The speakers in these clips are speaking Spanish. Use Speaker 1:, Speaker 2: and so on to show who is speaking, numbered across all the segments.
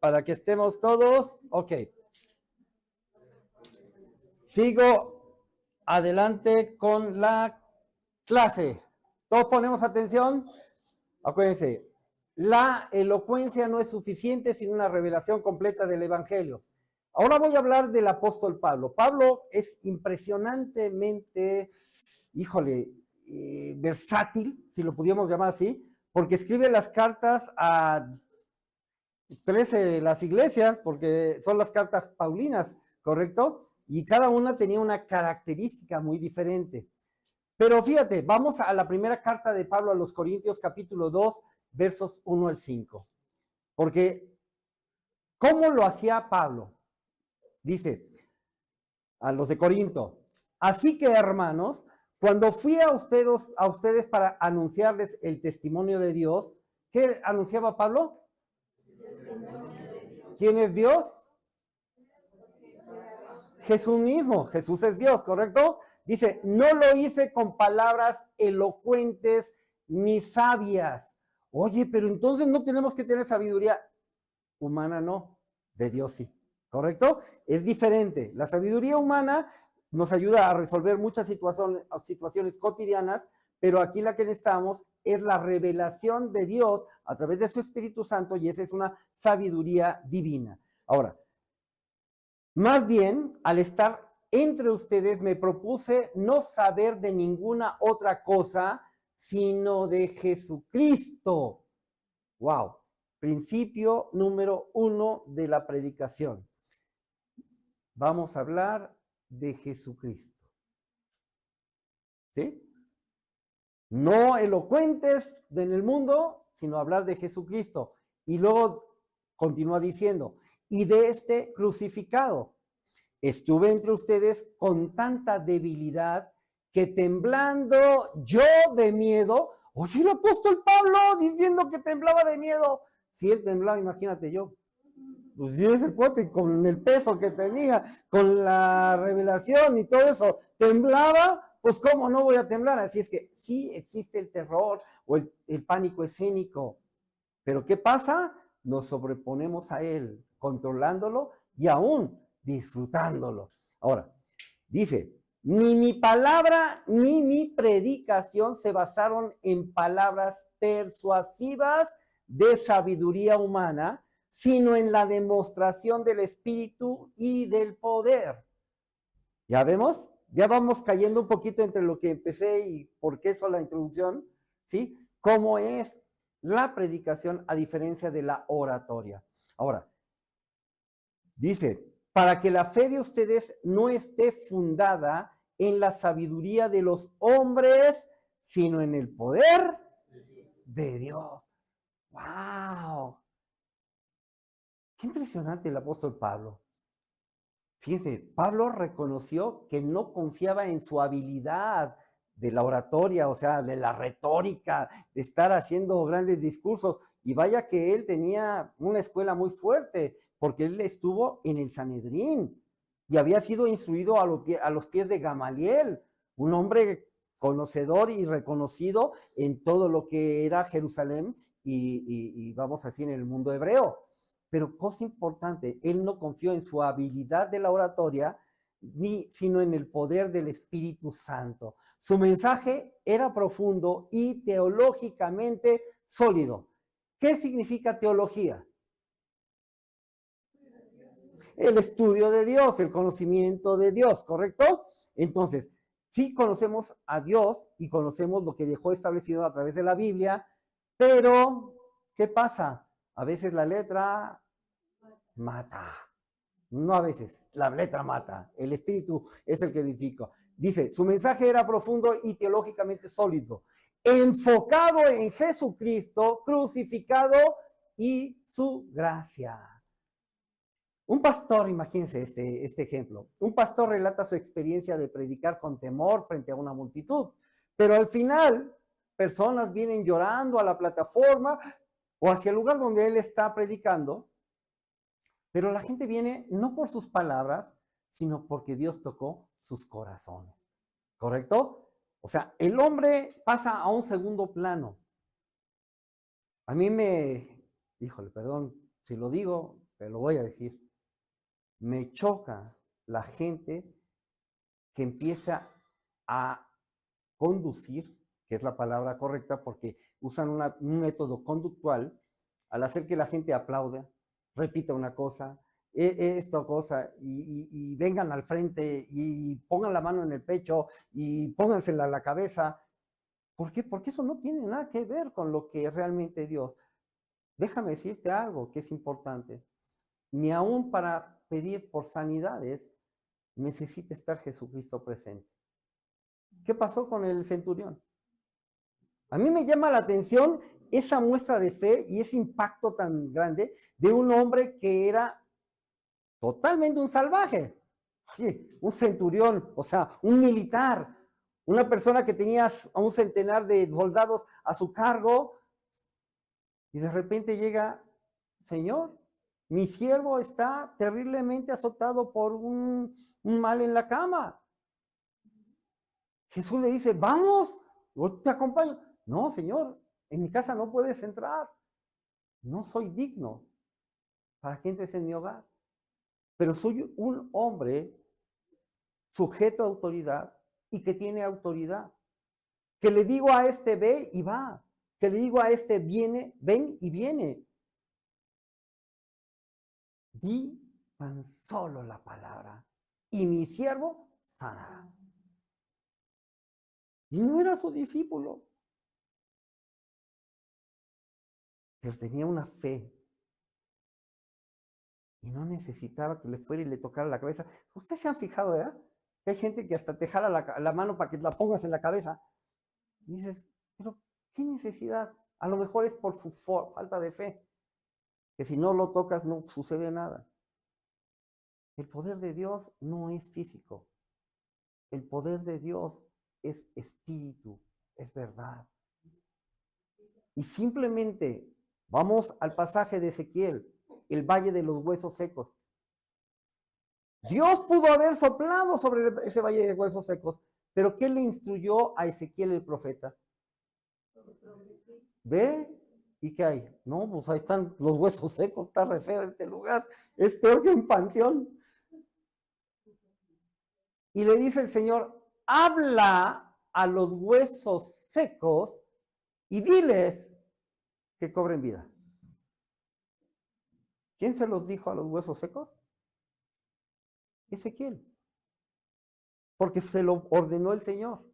Speaker 1: para que estemos todos. Ok. Sigo adelante con la clase. ¿Todos ponemos atención? Acuérdense, la elocuencia no es suficiente sin una revelación completa del Evangelio. Ahora voy a hablar del apóstol Pablo. Pablo es impresionantemente, versátil, si lo pudiéramos llamar así, porque escribe las cartas a 13 de las iglesias, porque son las cartas paulinas, ¿correcto? Y cada una tenía una característica muy diferente. Pero fíjate, vamos a la primera carta de Pablo a los Corintios, capítulo 2, versos 1 al 5. Porque, ¿cómo lo hacía Pablo? Dice a los de Corinto: así que, hermanos, cuando fui a ustedes para anunciarles el testimonio de Dios, ¿qué anunciaba Pablo? ¿Quién es Dios? Jesús mismo. Jesús es Dios, ¿correcto? Dice, no lo hice con palabras elocuentes ni sabias. Oye, pero entonces no tenemos que tener sabiduría humana, no, de Dios sí, ¿correcto? Es diferente. La sabiduría humana nos ayuda a resolver muchas situaciones cotidianas, pero aquí la que necesitamos es la revelación de Dios a través de su Espíritu Santo, y esa es una sabiduría divina. Ahora, más bien, al estar entre ustedes, me propuse no saber de ninguna otra cosa, sino de Jesucristo. ¡Wow! Principio número 1 de la predicación. Vamos a hablar de Jesucristo. ¿Sí? No elocuentes en el mundo, sino hablar de Jesucristo. Y luego continúa diciendo, y de este crucificado. Estuve entre ustedes con tanta debilidad que temblando yo de miedo. Oye, el apóstol Pablo diciendo que temblaba de miedo. Si él temblaba, imagínate yo. Pues yo ese cuate con el peso que tenía, con la revelación y todo eso, temblaba, pues cómo no voy a temblar. Así es que sí existe el terror o el pánico escénico. Pero ¿qué pasa? Nos sobreponemos a él, controlándolo y aún disfrutándolo. Ahora, dice, ni mi palabra ni mi predicación se basaron en palabras persuasivas de sabiduría humana, sino en la demostración del Espíritu y del poder. ¿Ya vemos? Ya vamos cayendo un poquito entre lo que empecé y por qué eso la introducción, ¿sí? ¿Cómo es la predicación a diferencia de la oratoria? Ahora, dice, para que la fe de ustedes no esté fundada en la sabiduría de los hombres, sino en el poder de Dios. ¡Wow! Qué impresionante el apóstol Pablo. Fíjense, Pablo reconoció que no confiaba en su habilidad de la oratoria, o sea, de la retórica, de estar haciendo grandes discursos. Y vaya que él tenía una escuela muy fuerte, porque él estuvo en el Sanedrín y había sido instruido a los pies de Gamaliel, un hombre conocedor y reconocido en todo lo que era Jerusalén y vamos a decir en el mundo hebreo. Pero cosa importante, él no confió en su habilidad de la oratoria, sino en el poder del Espíritu Santo. Su mensaje era profundo y teológicamente sólido. ¿Qué significa teología? El estudio de Dios, el conocimiento de Dios, ¿correcto? Entonces, sí conocemos a Dios y conocemos lo que dejó establecido a través de la Biblia, pero ¿qué pasa? A veces la letra mata. No a veces, la letra mata. El Espíritu es el que vivifica. Dice, su mensaje era profundo y teológicamente sólido, enfocado en Jesucristo crucificado y su gracia. Un pastor, imagínense este ejemplo, un pastor relata su experiencia de predicar con temor frente a una multitud, pero al final personas vienen llorando a la plataforma o hacia el lugar donde él está predicando, pero la gente viene no por sus palabras, sino porque Dios tocó sus corazones, ¿correcto? O sea, el hombre pasa a un segundo plano. A mí híjole, perdón si lo digo, pero lo voy a decir. Me choca la gente que empieza a conducir, que es la palabra correcta, porque usan un método conductual al hacer que la gente aplaude, repita una cosa, esta cosa, y vengan al frente y pongan la mano en el pecho y póngansela a la cabeza. ¿Por qué? Porque eso no tiene nada que ver con lo que es realmente Dios. Déjame decirte algo que es importante. Ni aún para pedir por sanidades necesita estar Jesucristo presente. ¿Qué pasó con el centurión? A mí me llama la atención esa muestra de fe y ese impacto tan grande de un hombre que era totalmente un salvaje, sí, un centurión, o sea, un militar, una persona que tenía a un centenar de soldados a su cargo, y de repente llega, Señor, mi siervo está terriblemente azotado por un mal en la cama. Jesús le dice, vamos, yo te acompaño. No, Señor, en mi casa no puedes entrar. No soy digno para que entres en mi hogar. Pero soy un hombre sujeto a autoridad y que tiene autoridad. Que le digo a este ve y va. Que le digo a este viene, ven y viene. Di tan solo la palabra y mi siervo sanará. Y no era su discípulo, pero tenía una fe y no necesitaba que le fuera y le tocara la cabeza. Ustedes se han fijado, ¿verdad? Que hay gente que hasta te jala la mano para que la pongas en la cabeza. Y dices, pero ¿qué necesidad? A lo mejor es por su falta de fe, que si no lo tocas no sucede nada. El poder de Dios no es físico. El poder de Dios es espíritu, es verdad. Y simplemente vamos al pasaje de Ezequiel, el valle de los huesos secos. Dios pudo haber soplado sobre ese valle de huesos secos, pero ¿qué le instruyó a Ezequiel el profeta? Ve, ¿y qué hay? No, pues ahí están los huesos secos, está re feo este lugar, es peor que un panteón. Y le dice el Señor, habla a los huesos secos y diles que cobren vida. ¿Quién se los dijo a los huesos secos? Ezequiel. Porque se lo ordenó el Señor.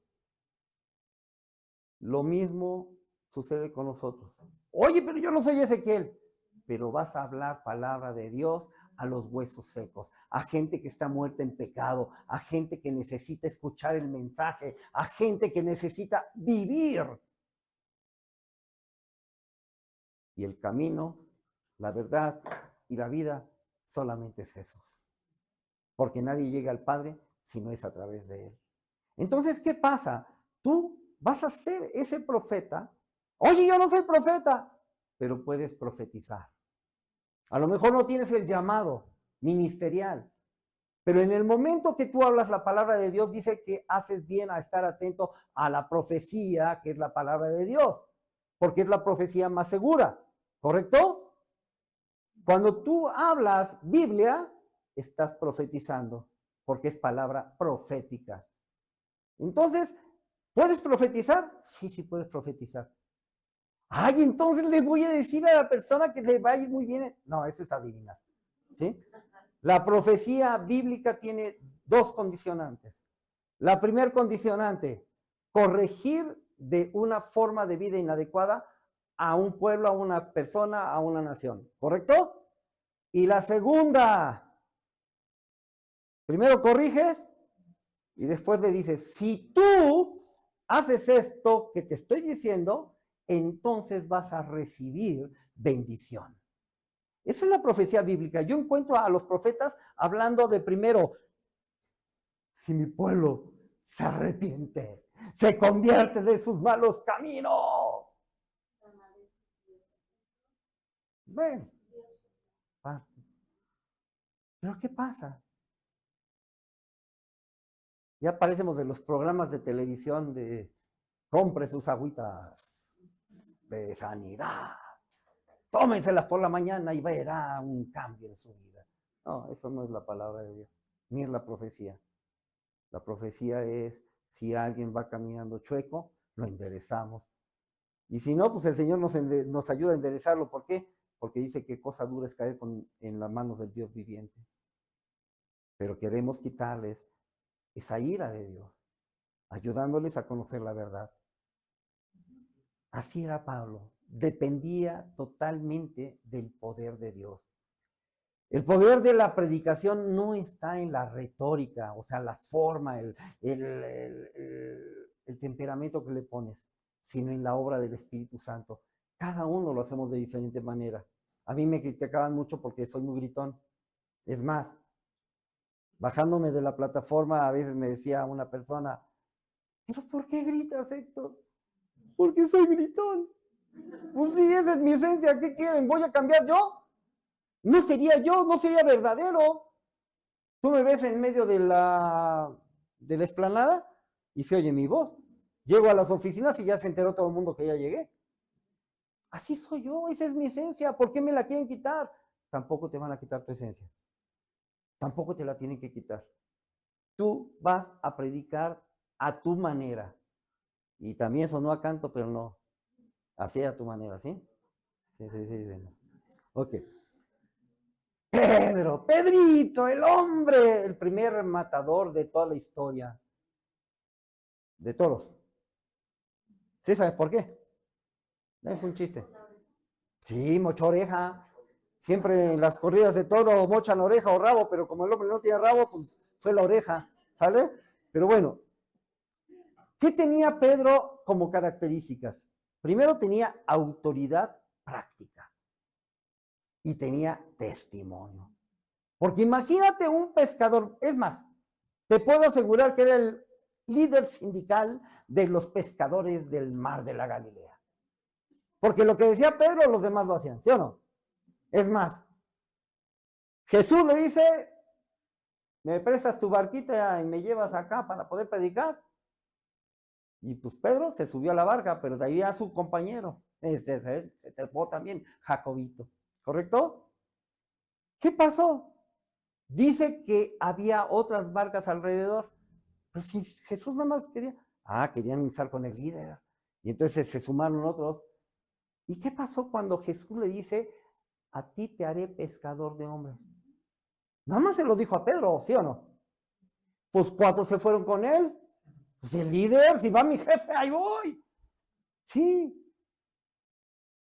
Speaker 1: Lo mismo sucede con nosotros. Oye, pero yo no soy Ezequiel. Pero vas a hablar palabra de Dios a los huesos secos, a gente que está muerta en pecado, a gente que necesita escuchar el mensaje, a gente que necesita vivir. Y el camino, la verdad y la vida solamente es Jesús. Porque nadie llega al Padre si no es a través de Él. Entonces, ¿qué pasa? Tú vas a ser ese profeta. Oye, yo no soy profeta, pero puedes profetizar. A lo mejor no tienes el llamado ministerial, pero en el momento que tú hablas la palabra de Dios, dice que haces bien a estar atento a la profecía, que es la palabra de Dios, porque es la profecía más segura, ¿correcto? Cuando tú hablas Biblia, estás profetizando, porque es palabra profética. Entonces, ¿puedes profetizar? Sí, sí puedes profetizar. Ay, entonces le voy a decir a la persona que le va a ir muy bien. No, eso es adivinar. ¿Sí? La profecía bíblica tiene dos condicionantes. La primera condicionante, corregir de una forma de vida inadecuada a un pueblo, a una persona, a una nación. ¿Correcto? Y la segunda, primero corriges y después le dices, si tú haces esto que te estoy diciendo, entonces vas a recibir bendición. Esa es la profecía bíblica. Yo encuentro a los profetas hablando de primero, si mi pueblo se arrepiente, se convierte de sus malos caminos. Ven. Pero ¿qué pasa? Ya parecemos de los programas de televisión de compre sus agüitas de sanidad. tómenselas por la mañana y verá un cambio en su vida. No, eso no es la palabra de Dios, ni es la profecía. La profecía es, si alguien va caminando chueco, lo enderezamos. Y si no, pues el Señor nos ayuda a enderezarlo. ¿Por qué? Porque dice que cosa dura es caer en las manos del Dios viviente. Pero queremos quitarles esa ira de Dios, ayudándoles a conocer la verdad. Así era Pablo, dependía totalmente del poder de Dios. El poder de la predicación no está en la retórica, o sea, la forma, el temperamento que le pones, sino en la obra del Espíritu Santo. Cada uno lo hacemos de diferente manera. A mí me criticaban mucho porque soy muy gritón. Es más, bajándome de la plataforma, a veces me decía una persona, ¿pero por qué gritas, Héctor? Porque soy gritón. Pues sí, esa es mi esencia. ¿Qué quieren? ¿Voy a cambiar yo? No sería yo, no sería verdadero. Tú me ves en medio de la explanada y se oye mi voz. Llego a las oficinas y ya se enteró todo el mundo que ya llegué. Así soy yo, esa es mi esencia. ¿Por qué me la quieren quitar? Tampoco te van a quitar tu esencia. Tampoco te la tienen que quitar. Tú vas a predicar a tu manera. Y también sonó a canto, pero no. Así a tu manera, ¿sí? Sí. Ok. Pedrito, el hombre, el primer matador de toda la historia. De toros. ¿Sí sabes por qué? Es un chiste. Sí, mochó oreja. Siempre en las corridas de toro mochan oreja o rabo, pero como el hombre no tiene rabo, pues fue la oreja, ¿sale? Pero bueno, ¿qué tenía Pedro como características? Primero tenía autoridad práctica y tenía testimonio. Porque imagínate un pescador, es más, te puedo asegurar que era el líder sindical de los pescadores del mar de la Galilea. Porque lo que decía Pedro, los demás lo hacían, ¿sí o no? Es más, Jesús le dice, ¿me prestas tu barquita y me llevas acá para poder predicar? Y pues Pedro se subió a la barca, pero de ahí a su compañero, se trepó también Jacobito, ¿correcto? ¿Qué pasó? Dice que había otras barcas alrededor, pero si Jesús nada más querían estar con el líder, y entonces se sumaron otros. ¿Y qué pasó cuando Jesús le dice, a ti te haré pescador de hombres? Nada más se lo dijo a Pedro, ¿sí o no? Pues 4 se fueron con él. Pues el líder, si va mi jefe, ahí voy. Sí.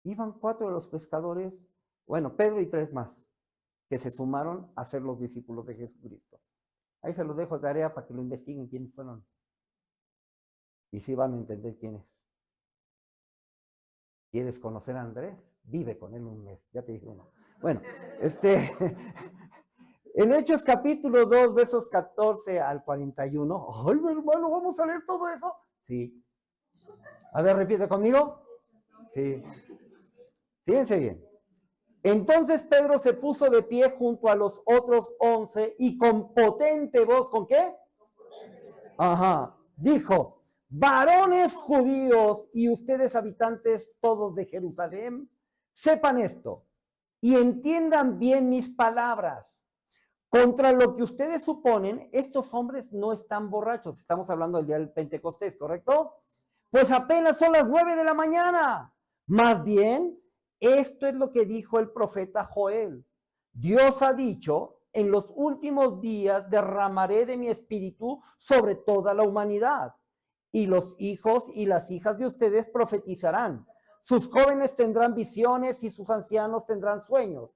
Speaker 1: Iban 4 de los pescadores, bueno, Pedro y 3 más, que se sumaron a ser los discípulos de Jesucristo. Ahí se los dejo de tarea para que lo investiguen quiénes fueron. Y sí van a entender quiénes. ¿Quieres conocer a Andrés? Vive con él un mes, ya te dije uno. Bueno, en Hechos capítulo 2, versos 14 al 41. ¡Ay, mi hermano, vamos a leer todo eso! Sí. A ver, repite conmigo. Sí. Fíjense bien. Entonces Pedro se puso de pie junto a los otros 11 y con potente voz, ¿con qué? Ajá. Dijo, varones judíos y ustedes habitantes todos de Jerusalén, sepan esto y entiendan bien mis palabras. Contra lo que ustedes suponen, estos hombres no están borrachos. Estamos hablando del día del Pentecostés, ¿correcto? Pues apenas son las 9 de la mañana. Más bien, esto es lo que dijo el profeta Joel. Dios ha dicho, en los últimos días derramaré de mi espíritu sobre toda la humanidad. Y los hijos y las hijas de ustedes profetizarán. Sus jóvenes tendrán visiones y sus ancianos tendrán sueños.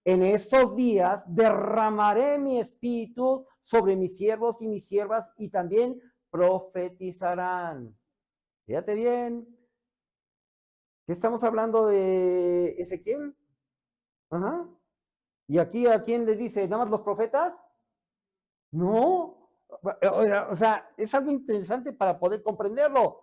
Speaker 1: En estos días derramaré mi espíritu sobre mis siervos y mis siervas y también profetizarán. Fíjate bien. ¿Qué estamos hablando de Ezequiel? Ajá. ¿Y aquí a quién le dice? ¿Nada más los profetas? No. O sea, es algo interesante para poder comprenderlo.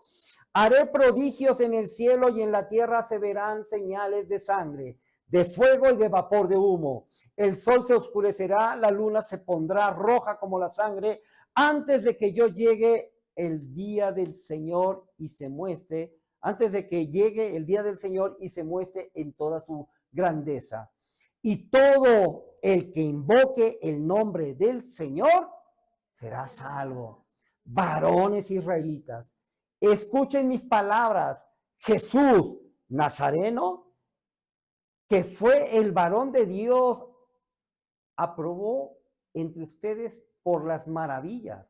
Speaker 1: Haré prodigios en el cielo y en la tierra se verán señales de sangre, de fuego y de vapor de humo. El sol se oscurecerá, la luna se pondrá roja como la sangre, antes de que yo llegue el día del Señor y se muestre, antes de que llegue el día del Señor y se muestre en toda su grandeza. Y todo el que invoque el nombre del Señor será salvo. Varones israelitas, escuchen mis palabras. Jesús Nazareno, que fue el varón de Dios, aprobó entre ustedes por las maravillas,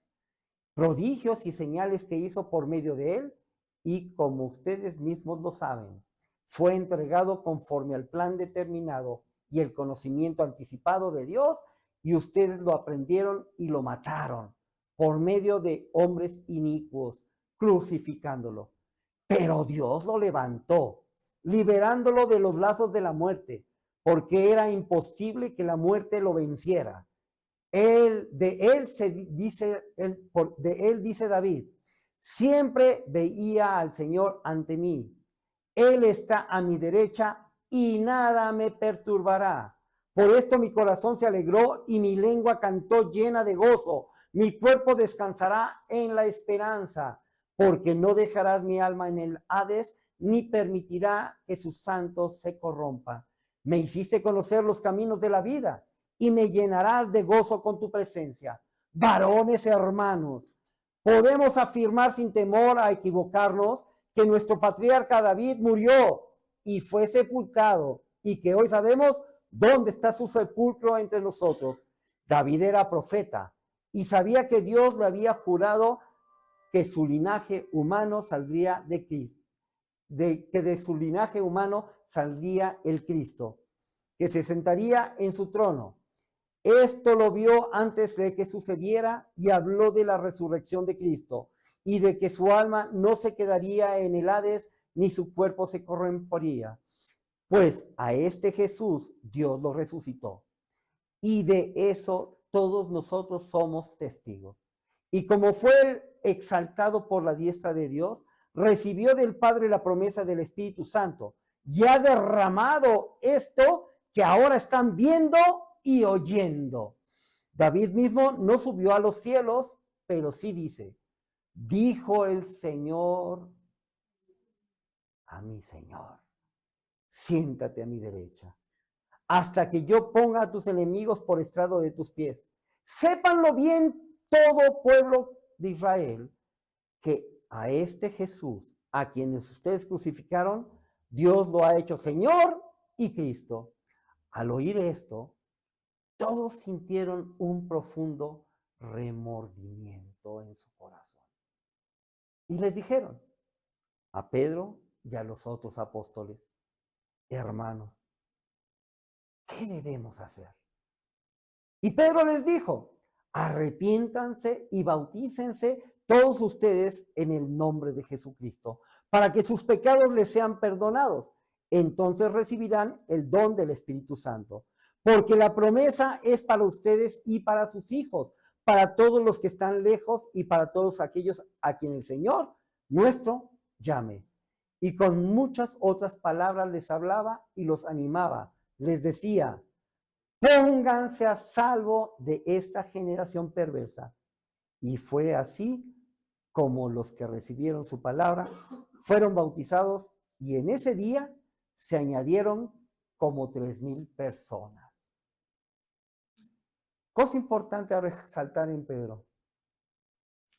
Speaker 1: prodigios y señales que hizo por medio de él, y como ustedes mismos lo saben, fue entregado conforme al plan determinado y el conocimiento anticipado de Dios, y ustedes lo aprendieron y lo mataron por medio de hombres inicuos, crucificándolo. Pero Dios lo levantó, liberándolo de los lazos de la muerte, porque era imposible que la muerte lo venciera. De él dice David, siempre veía al Señor ante mí. Él está a mi derecha y nada me perturbará. Por esto mi corazón se alegró y mi lengua cantó llena de gozo. Mi cuerpo descansará en la esperanza, porque no dejarás mi alma en el Hades, ni permitirá que sus santos se corrompan. Me hiciste conocer los caminos de la vida y me llenarás de gozo con tu presencia. Varones hermanos, podemos afirmar sin temor a equivocarnos que nuestro patriarca David murió y fue sepultado, y que hoy sabemos dónde está su sepulcro entre nosotros. David era profeta y sabía que Dios le había jurado que su linaje humano saldría de Cristo, que de su linaje humano saldría el Cristo, que se sentaría en su trono. Esto lo vio antes de que sucediera y habló de la resurrección de Cristo y de que su alma no se quedaría en el Hades ni su cuerpo se corrompería. Pues a este Jesús Dios lo resucitó, y de eso todos nosotros somos testigos. Y como fue exaltado por la diestra de Dios, recibió del Padre la promesa del Espíritu Santo, y ha derramado esto que ahora están viendo y oyendo. David mismo no subió a los cielos, pero sí dice, dijo el Señor a mi Señor, siéntate a mi derecha, hasta que yo ponga a tus enemigos por estrado de tus pies. Sépanlo bien todo pueblo de Israel, que a este Jesús, a quienes ustedes crucificaron, Dios lo ha hecho Señor y Cristo. Al oír esto, todos sintieron un profundo remordimiento en su corazón. Y les dijeron a Pedro y a los otros apóstoles, hermanos, ¿qué debemos hacer? Y Pedro les dijo, arrepiéntanse y bautícense todos ustedes en el nombre de Jesucristo, para que sus pecados les sean perdonados. Entonces recibirán el don del Espíritu Santo, porque la promesa es para ustedes y para sus hijos, para todos los que están lejos y para todos aquellos a quien el Señor nuestro llame. Y con muchas otras palabras les hablaba y los animaba. Les decía, pónganse a salvo de esta generación perversa. Y fue así como los que recibieron su palabra fueron bautizados, y en ese día se añadieron como 3,000 personas. Cosa importante a resaltar en Pedro,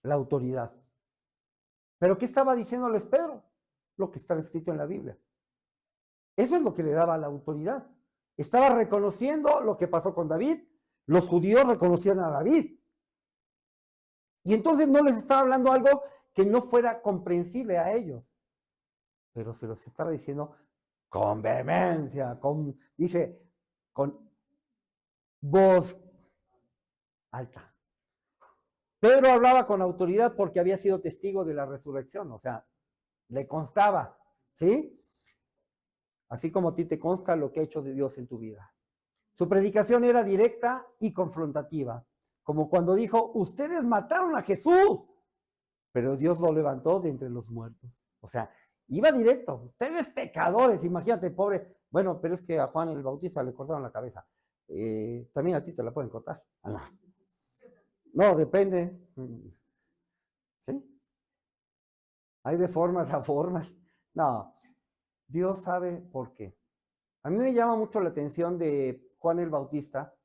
Speaker 1: la autoridad. ¿Pero qué estaba diciéndoles Pedro? Lo que está escrito en la Biblia. Eso es lo que le daba la autoridad. Estaba reconociendo lo que pasó con David. Los judíos reconocían a David. Y entonces no les estaba hablando algo que no fuera comprensible a ellos. Pero se los estaba diciendo con vehemencia, dice, con voz alta. Pedro hablaba con autoridad porque había sido testigo de la resurrección, o sea, le constaba, ¿sí? Así como a ti te consta lo que ha hecho Dios en tu vida. Su predicación era directa y confrontativa, como cuando dijo, ustedes mataron a Jesús, pero Dios lo levantó de entre los muertos. O sea, iba directo, ustedes pecadores, imagínate, pobre. Bueno, pero es que a Juan el Bautista le cortaron la cabeza. También a ti te la pueden cortar. No, depende. ¿Sí? Hay de formas a formas. No, Dios sabe por qué. A mí me llama mucho la atención de Juan el Bautista,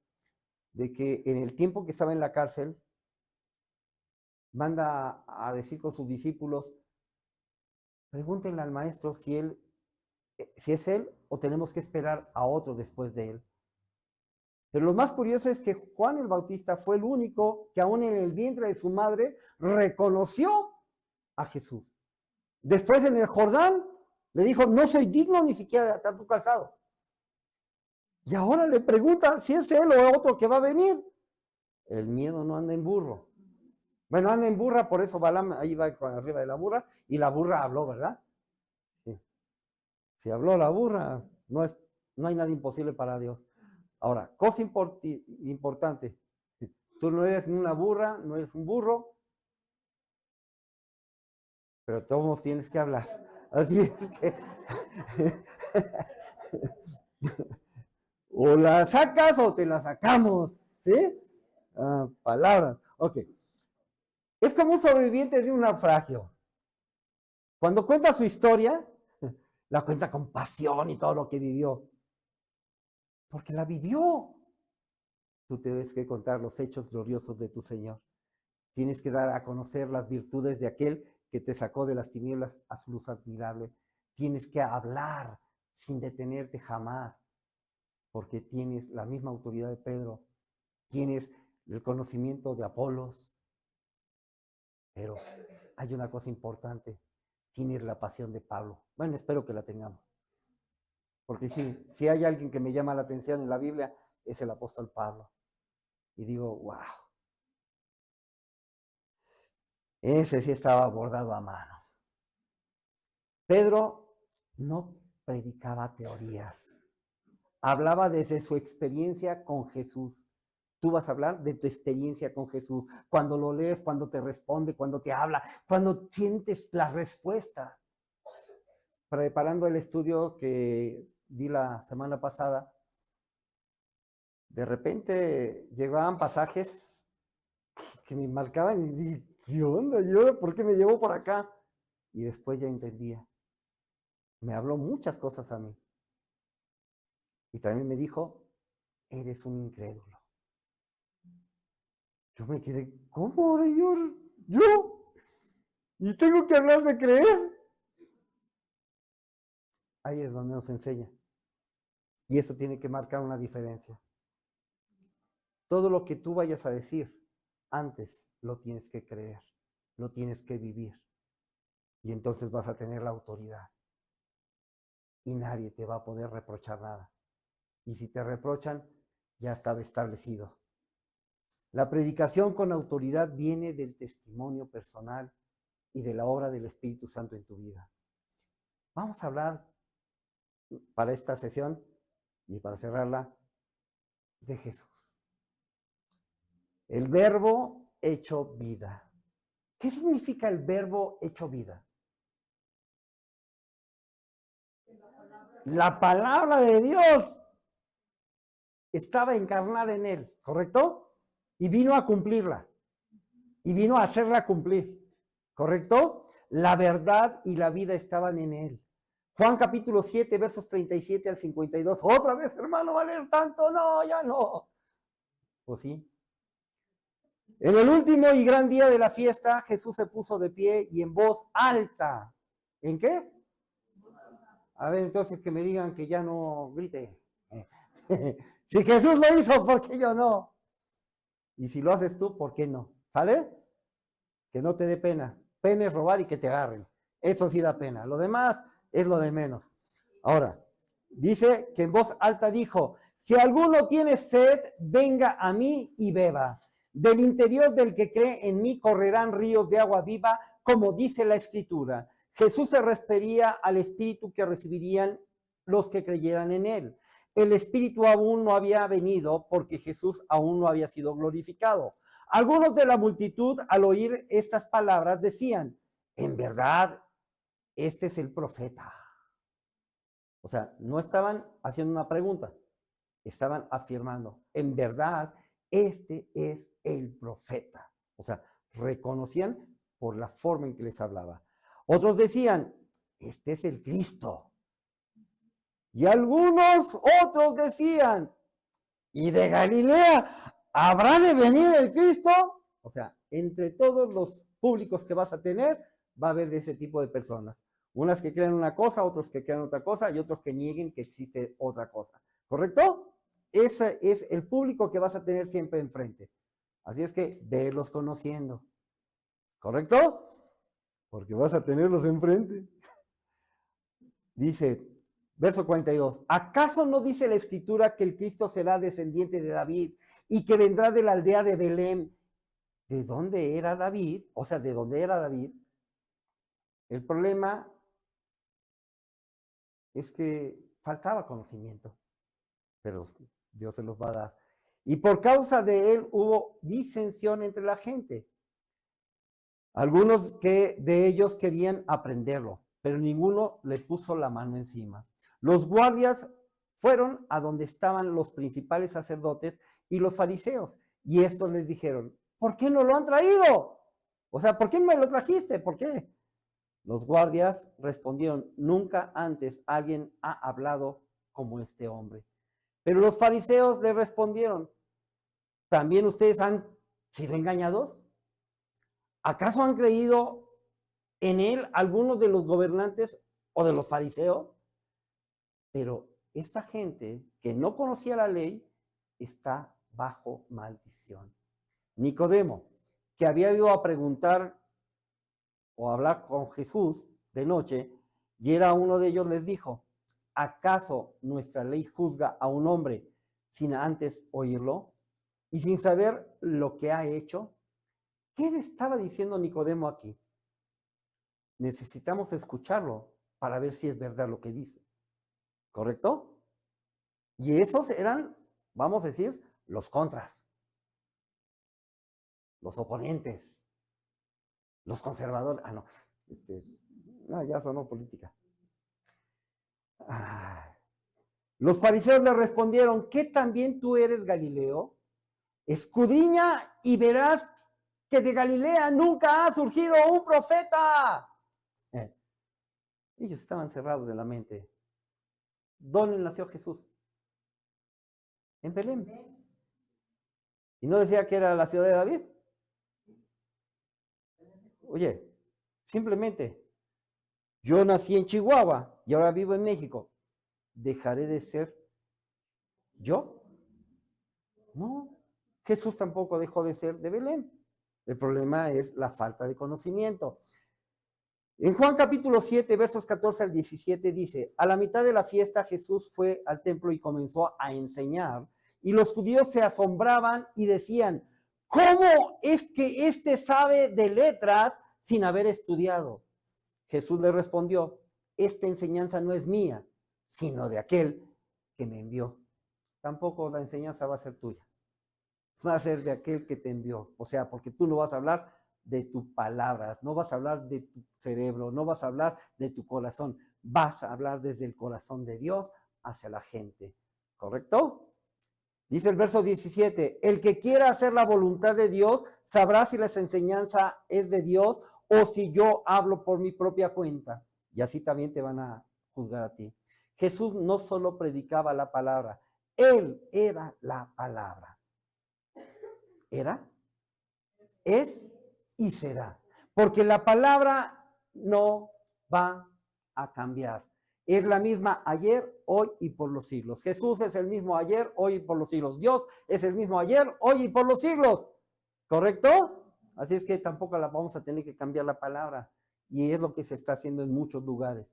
Speaker 1: de que en el tiempo que estaba en la cárcel, manda a decir con sus discípulos, pregúntenle al maestro si es él o tenemos que esperar a otro después de él. Pero lo más curioso es que Juan el Bautista fue el único que aún en el vientre de su madre reconoció a Jesús. Después en el Jordán le dijo, no soy digno ni siquiera de atar tu calzado. Y ahora le pregunta si es él o otro que va a venir. El miedo no anda en burro. Bueno, anda en burra, por eso Balaam ahí va arriba de la burra y la burra habló, ¿verdad? Sí. Si habló la burra, no hay nada imposible para Dios. Ahora, cosa importante, tú no eres ni una burra, no eres un burro, pero todos tienes que hablar. Así es que o la sacas o te la sacamos, ¿sí? Palabras, ok. Es como un sobreviviente de un naufragio. Cuando cuenta su historia, la cuenta con pasión y todo lo que vivió. Porque la vivió. Tú tienes que contar los hechos gloriosos de tu Señor. Tienes que dar a conocer las virtudes de aquel que te sacó de las tinieblas a su luz admirable. Tienes que hablar sin detenerte jamás, porque tienes la misma autoridad de Pedro, tienes el conocimiento de Apolos, pero hay una cosa importante, tienes la pasión de Pablo. Bueno, espero que la tengamos, porque si hay alguien que me llama la atención en la Biblia, es el apóstol Pablo. Y digo, wow, ese sí estaba bordado a mano. Pedro no predicaba teorías, hablaba desde su experiencia con Jesús. Tú vas a hablar de tu experiencia con Jesús, cuando lo lees, cuando te responde, cuando te habla, cuando sientes la respuesta. Preparando el estudio que di la semana pasada, de repente llegaban pasajes que me marcaban y dije, ¿qué onda? ¿Yo por qué me llevó por acá? Y después ya entendía. Me habló muchas cosas a mí. Y también me dijo, eres un incrédulo. Yo me quedé, ¿cómo, Señor? ¿Yo? ¿Y tengo que hablar de creer? Ahí es donde nos enseña. Y eso tiene que marcar una diferencia. Todo lo que tú vayas a decir, antes lo tienes que creer, lo tienes que vivir. Y entonces vas a tener la autoridad. Y nadie te va a poder reprochar nada. Y si te reprochan, ya estaba establecido. La predicación con autoridad viene del testimonio personal y de la obra del Espíritu Santo en tu vida. Vamos a hablar para esta sesión y para cerrarla de Jesús. El verbo hecho vida. ¿Qué significa el verbo hecho vida? La palabra de Dios estaba encarnada en él, ¿correcto? Y vino a cumplirla. Y vino a hacerla cumplir, ¿correcto? La verdad y la vida estaban en él. Juan capítulo 7, versos 37 al 52. Otra vez, hermano, ¿va a leer tanto? No, ya no. Pues sí. En el último y gran día de la fiesta, Jesús se puso de pie y en voz alta. ¿En qué? A ver, entonces que me digan que ya no grite. Si Jesús lo hizo, ¿por qué yo no? Y si lo haces tú, ¿por qué no? ¿Sale? Que no te dé pena. Pena es robar y que te agarren. Eso sí da pena. Lo demás es lo de menos. Ahora, dice que en voz alta dijo, si alguno tiene sed, venga a mí y beba. Del interior del que cree en mí correrán ríos de agua viva, como dice la Escritura. Jesús se refería al Espíritu que recibirían los que creyeran en él. El Espíritu aún no había venido porque Jesús aún no había sido glorificado. Algunos de la multitud, al oír estas palabras, decían, en verdad, este es el profeta. O sea, no estaban haciendo una pregunta, estaban afirmando, en verdad, este es el profeta. O sea, reconocían por la forma en que les hablaba. Otros decían, este es el Cristo. Y algunos otros decían, ¿y de Galilea habrá de venir el Cristo? O sea, entre todos los públicos que vas a tener, va a haber de ese tipo de personas. Unas que crean una cosa, otros que crean otra cosa y otros que nieguen que existe otra cosa. ¿Correcto? Ese es el público que vas a tener siempre enfrente. Así es que velos conociendo. ¿Correcto? Porque vas a tenerlos enfrente. Dice, verso 42, ¿acaso no dice la escritura que el Cristo será descendiente de David y que vendrá de la aldea de Belén? ¿De dónde era David? O sea, ¿de dónde era David? El problema es que faltaba conocimiento, pero Dios se los va a dar. Y por causa de él hubo disensión entre la gente. Algunos de ellos querían aprenderlo, pero ninguno le puso la mano encima. Los guardias fueron a donde estaban los principales sacerdotes y los fariseos, y estos les dijeron, ¿por qué no lo han traído? O sea, ¿por qué no me lo trajiste? ¿Por qué? Los guardias respondieron, nunca antes alguien ha hablado como este hombre. Pero los fariseos le respondieron, ¿también ustedes han sido engañados? ¿Acaso han creído en él algunos de los gobernantes o de los fariseos? Pero esta gente que no conocía la ley está bajo maldición. Nicodemo, que había ido a preguntar o a hablar con Jesús de noche, y era uno de ellos, les dijo, ¿acaso nuestra ley juzga a un hombre sin antes oírlo y sin saber lo que ha hecho? ¿Qué le estaba diciendo Nicodemo aquí? Necesitamos escucharlo para ver si es verdad lo que dice. ¿Correcto? Y esos eran, vamos a decir, los contras, los oponentes, los conservadores. Ah, no. No, ya sonó política. Los fariseos le respondieron, ¿qué también tú eres Galileo? Escudriña y verás que de Galilea nunca ha surgido un profeta. Ellos estaban cerrados de la mente. ¿Dónde nació Jesús? En Belén. ¿Y no decía que era la ciudad de David? Oye, simplemente, yo nací en Chihuahua y ahora vivo en México. ¿Dejaré de ser yo? No, Jesús tampoco dejó de ser de Belén. El problema es la falta de conocimiento. En Juan capítulo 7, versos 14 al 17 dice, a la mitad de la fiesta Jesús fue al templo y comenzó a enseñar, y los judíos se asombraban y decían, ¿cómo es que éste sabe de letras sin haber estudiado? Jesús le respondió, esta enseñanza no es mía, sino de aquel que me envió. Tampoco la enseñanza va a ser tuya, va a ser de aquel que te envió. O sea, porque tú no vas a hablar de tus palabras, no vas a hablar de tu cerebro, no vas a hablar de tu corazón, vas a hablar desde el corazón de Dios hacia la gente. ¿Correcto? Dice el verso 17, el que quiera hacer la voluntad de Dios sabrá si la enseñanza es de Dios o si yo hablo por mi propia cuenta. Y así también te van a juzgar a ti. Jesús no solo predicaba la palabra, Él era la palabra. Era, es y será. Porque la palabra no va a cambiar. Es la misma ayer, hoy y por los siglos. Jesús es el mismo ayer, hoy y por los siglos. Dios es el mismo ayer, hoy y por los siglos. ¿Correcto? Así es que tampoco la vamos a tener que cambiar la palabra. Y es lo que se está haciendo en muchos lugares.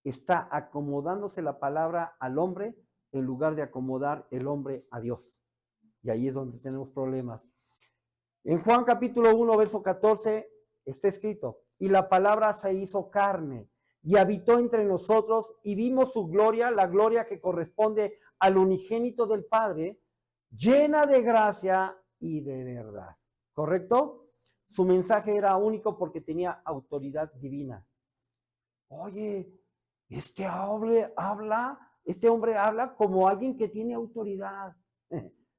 Speaker 1: Está acomodándose la palabra al hombre en lugar de acomodar el hombre a Dios. Y ahí es donde tenemos problemas. En Juan capítulo 1, verso 14, está escrito, y la palabra se hizo carne y habitó entre nosotros y vimos su gloria, la gloria que corresponde al unigénito del Padre, llena de gracia y de verdad. ¿Correcto? Su mensaje era único porque tenía autoridad divina. Oye, este hombre habla como alguien que tiene autoridad.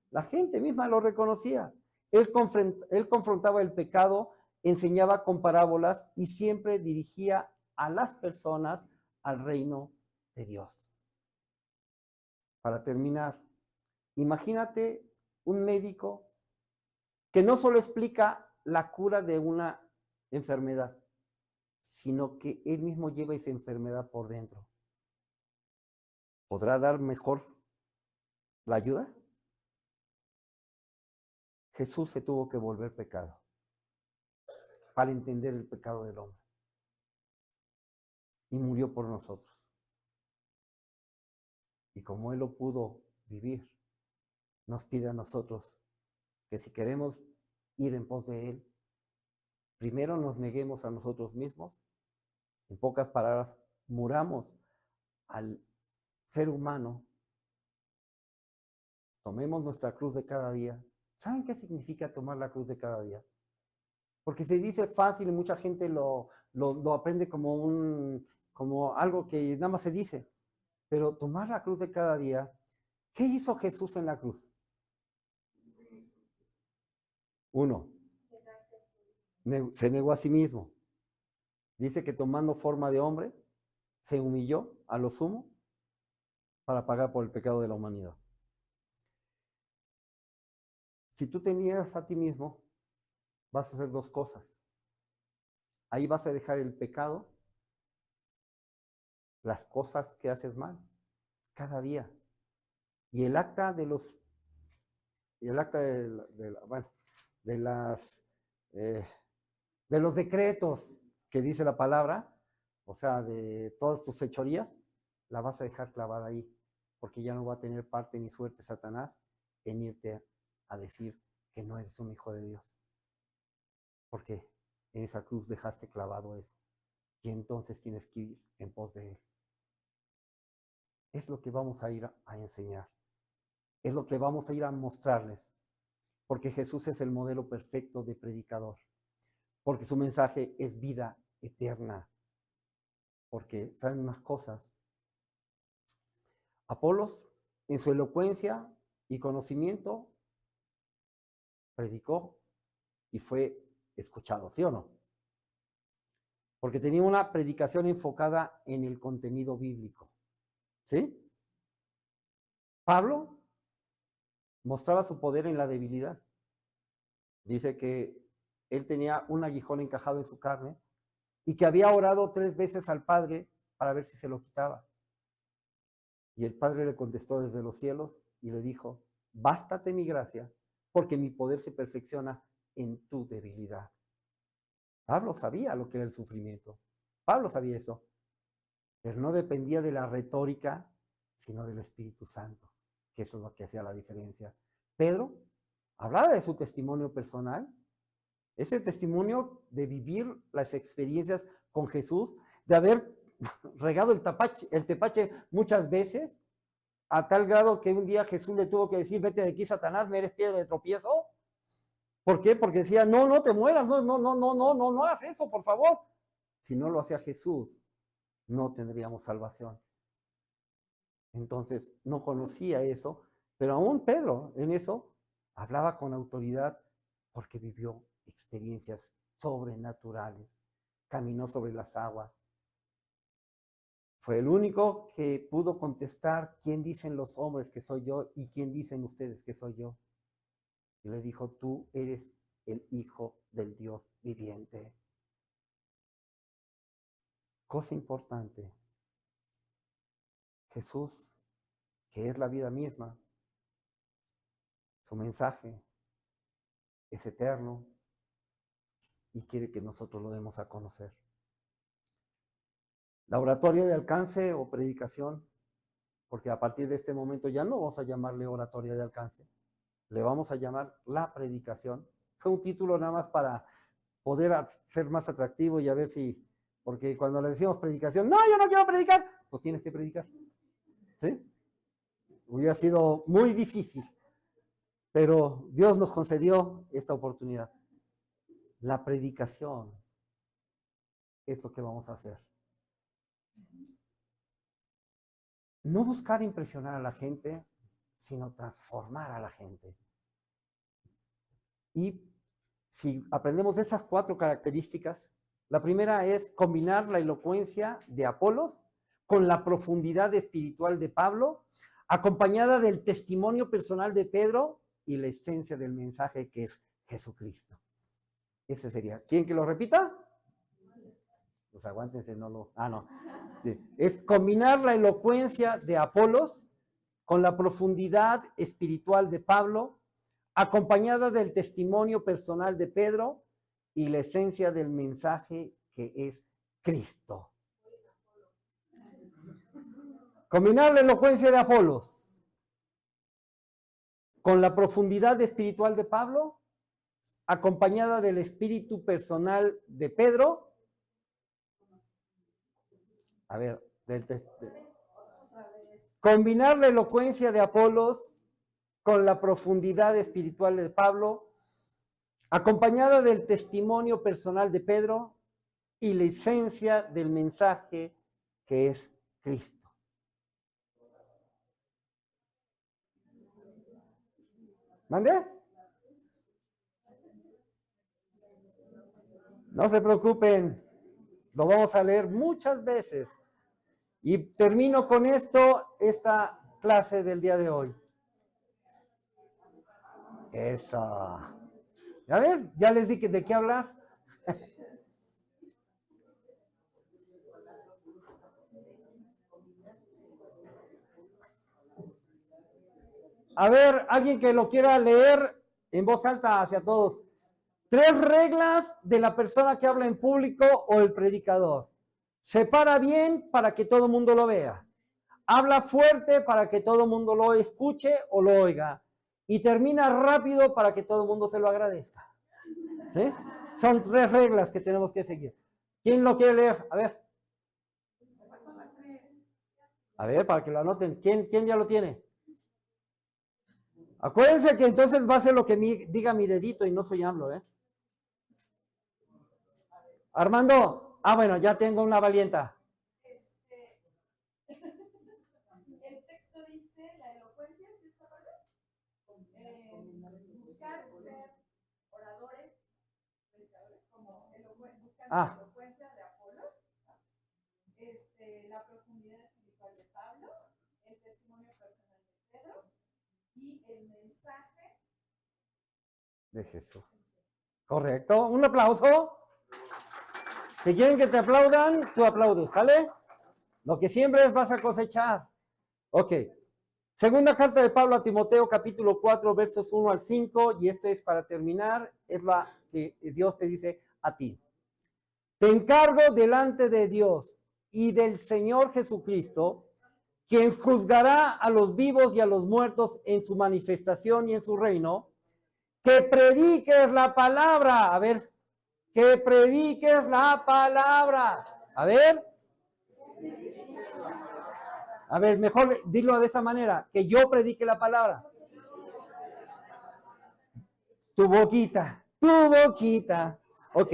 Speaker 1: La gente misma lo reconocía. Él confrontaba el pecado, enseñaba con parábolas y siempre dirigía a las personas al reino de Dios. para terminar, imagínate un médico que no solo explica la cura de una enfermedad, sino que él mismo lleva esa enfermedad por dentro. ¿Podrá dar mejor la ayuda? Jesús se tuvo que volver pecado para entender el pecado del hombre y murió por nosotros. Y como Él lo pudo vivir, nos pide a nosotros que si queremos ir en pos de Él, primero nos neguemos a nosotros mismos, en pocas palabras, muramos al ser humano, tomemos nuestra cruz de cada día. ¿Saben qué significa tomar la cruz de cada día? Porque se dice fácil y mucha gente lo aprende como algo que nada más se dice. Pero tomar la cruz de cada día, ¿qué hizo Jesús en la cruz? Uno, se negó a sí mismo. Dice que tomando forma de hombre, se humilló a lo sumo para pagar por el pecado de la humanidad. Si tú te niegas a ti mismo, vas a hacer dos cosas. Ahí vas a dejar el pecado, las cosas que haces mal, cada día. Y el acta de los decretos que dice la palabra, o sea, de todas tus fechorías, la vas a dejar clavada ahí, porque ya no va a tener parte ni suerte Satanás en irte a decir que no eres un hijo de Dios. Porque en esa cruz dejaste clavado eso. Y entonces tienes que ir en pos de Él. Es lo que vamos a ir a enseñar. Es lo que vamos a ir a mostrarles. Porque Jesús es el modelo perfecto de predicador. Porque su mensaje es vida eterna. Porque, ¿saben unas cosas? Apolos, en su elocuencia y conocimiento, predicó y fue escuchado, ¿sí o no? Porque tenía una predicación enfocada en el contenido bíblico, ¿sí? Pablo mostraba su poder en la debilidad. Dice que él tenía un aguijón encajado en su carne y que había orado 3 veces al Padre para ver si se lo quitaba. Y el Padre le contestó desde los cielos y le dijo, bástate mi gracia, porque mi poder se perfecciona en tu debilidad. Pablo sabía lo que era el sufrimiento. Pablo sabía eso. Pero no dependía de la retórica, sino del Espíritu Santo, que eso es lo que hacía la diferencia. Pedro hablaba de su testimonio personal, ese testimonio de vivir las experiencias con Jesús, de haber regado el tepache muchas veces, a tal grado que un día Jesús le tuvo que decir, vete de aquí, Satanás, me eres piedra de tropiezo. ¿Por qué? Porque decía, no te mueras, no hagas eso, por favor. Si no lo hacía Jesús, no tendríamos salvación. Entonces, no conocía eso, pero aún Pedro en eso hablaba con autoridad porque vivió experiencias sobrenaturales, caminó sobre las aguas. Fue el único que pudo contestar, ¿quién dicen los hombres que soy yo y quién dicen ustedes que soy yo? Y le dijo, tú eres el Hijo del Dios viviente. Cosa importante, Jesús, que es la vida misma, su mensaje es eterno y quiere que nosotros lo demos a conocer. La oratoria de alcance o predicación, porque a partir de este momento ya no vamos a llamarle oratoria de alcance, le vamos a llamar la predicación. Fue un título nada más para poder ser más atractivo y a ver si, porque cuando le decimos predicación, no, yo no quiero predicar, pues tienes que predicar, ¿sí? Hubiera sido muy difícil, pero Dios nos concedió esta oportunidad. La predicación es lo que vamos a hacer. No buscar impresionar a la gente, sino transformar a la gente. Y si aprendemos de esas 4 características, la primera es combinar la elocuencia de Apolos con la profundidad espiritual de Pablo, acompañada del testimonio personal de Pedro y la esencia del mensaje que es Jesucristo. Ese sería. ¿Quieren que lo repita? Pues aguántense, no lo... no. Sí. Es combinar la elocuencia de Apolos con la profundidad espiritual de Pablo, acompañada del testimonio personal de Pedro y la esencia del mensaje que es Cristo. Combinar la elocuencia de Apolos con la profundidad espiritual de Pablo, acompañada del espíritu personal de Pedro. A ver, combinar la elocuencia de Apolos con la profundidad espiritual de Pablo, acompañada del testimonio personal de Pedro y la esencia del mensaje que es Cristo. ¿Mandé? No se preocupen, lo vamos a leer muchas veces. Y termino con esto, esta clase del día de hoy. Eso. ¿Ya ves? Ya les dije de qué hablar. A ver, alguien que lo quiera leer en voz alta hacia todos. 3 reglas de la persona que habla en público o el predicador. Se para bien para que todo el mundo lo vea. Habla fuerte para que todo el mundo lo escuche o lo oiga. Y termina rápido para que todo el mundo se lo agradezca. ¿Sí? Son 3 reglas que tenemos que seguir. ¿Quién lo quiere leer? A ver, para que lo anoten. ¿Quién ya lo tiene? Acuérdense que entonces va a ser lo que diga mi dedito y no soy AMLO, ¿eh? Armando, bueno, ya tengo una valienta.
Speaker 2: El texto dice, la elocuencia de esta parte, buscar ser oradores, predicadores, como buscar la elocuencia de Apolos, la profundidad espiritual de Pablo, el testimonio personal de Pedro y el mensaje
Speaker 1: de Jesús. Correcto. Un aplauso. Si quieren que te aplaudan, tú aplaudes, ¿sale? Lo que siembres vas a cosechar. Ok. Segunda carta de Pablo a Timoteo, capítulo 4, versos 1 al 5, y este es para terminar, es la que Dios te dice a ti. Te encargo delante de Dios y del Señor Jesucristo, quien juzgará a los vivos y a los muertos en su manifestación y en su reino, que prediques la palabra. A ver, que prediques la palabra. A ver, mejor dilo de esa manera, que yo predique la palabra. Tu boquita. Ok.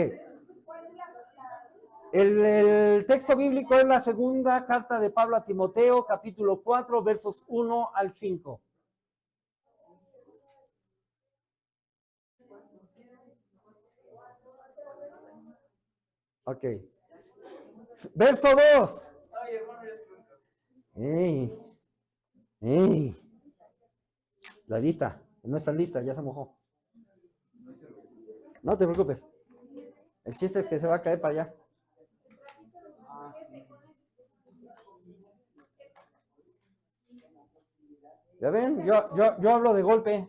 Speaker 1: El texto bíblico es la segunda carta de Pablo a Timoteo, capítulo 4, versos 1 al 5. Ok. Verso 2. La lista. No está lista, ya se mojó. No te preocupes. El chiste es que se va a caer para allá. ¿Ya ven? Yo hablo de golpe.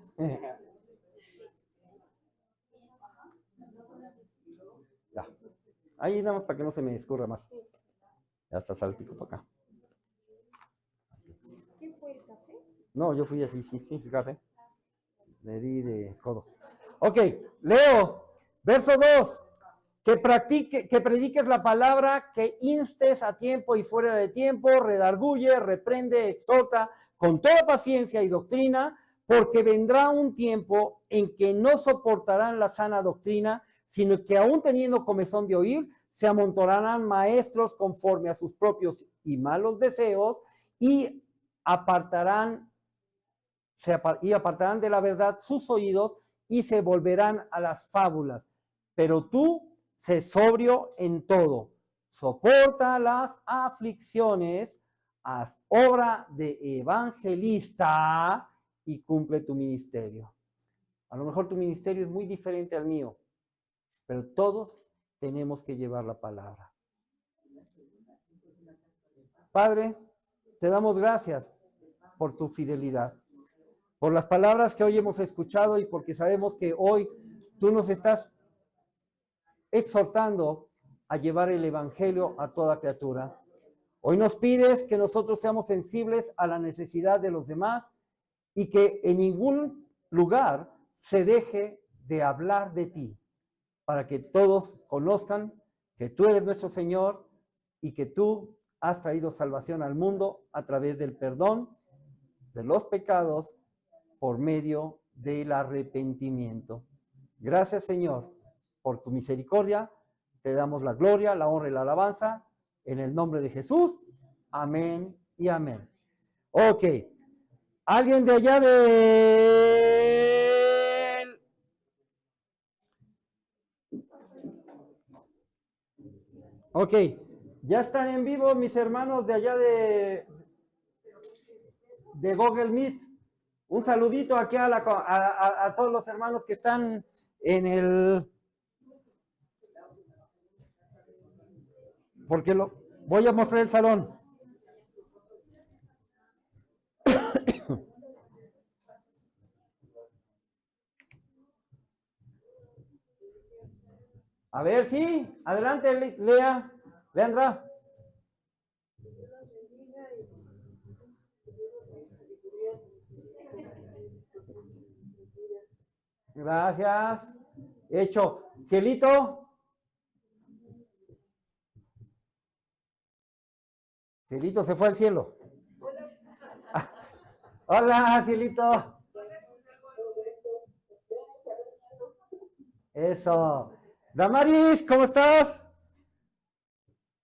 Speaker 1: Ya. Ahí nada más para que no se me escurra más. Ya está salpico para acá.
Speaker 2: ¿Qué fue el café?
Speaker 1: No, yo fui así, sí, café. Le di de codo. Ok, leo. Verso 2. Que prediques la palabra, que instes a tiempo y fuera de tiempo, redarguye, reprende, exhorta con toda paciencia y doctrina, porque vendrá un tiempo en que no soportarán la sana doctrina, sino que aún teniendo comezón de oír, se amontonarán maestros conforme a sus propios y malos deseos y apartarán de la verdad sus oídos y se volverán a las fábulas. Pero tú, sé sobrio en todo, soporta las aflicciones, haz obra de evangelista y cumple tu ministerio. A lo mejor tu ministerio es muy diferente al mío, pero todos tenemos que llevar la palabra. Padre, te damos gracias por tu fidelidad, por las palabras que hoy hemos escuchado y porque sabemos que hoy tú nos estás exhortando a llevar el evangelio a toda criatura. Hoy nos pides que nosotros seamos sensibles a la necesidad de los demás y que en ningún lugar se deje de hablar de ti, para que todos conozcan que tú eres nuestro Señor y que tú has traído salvación al mundo a través del perdón de los pecados por medio del arrepentimiento. Gracias, Señor, por tu misericordia. Te damos la gloria, la honra y la alabanza en el nombre de Jesús. Amén y amén. Ok. ¿Alguien de allá de... Ok. Ya están en vivo mis hermanos de allá de Google Meet. Un saludito aquí a todos los hermanos que están en el... Porque voy a mostrar el salón. A ver, sí, adelante, Leandra. Gracias. Hecho. Cielito. Cielito se fue al cielo. Hola, Cielito. Eso. Damaris, ¿cómo estás?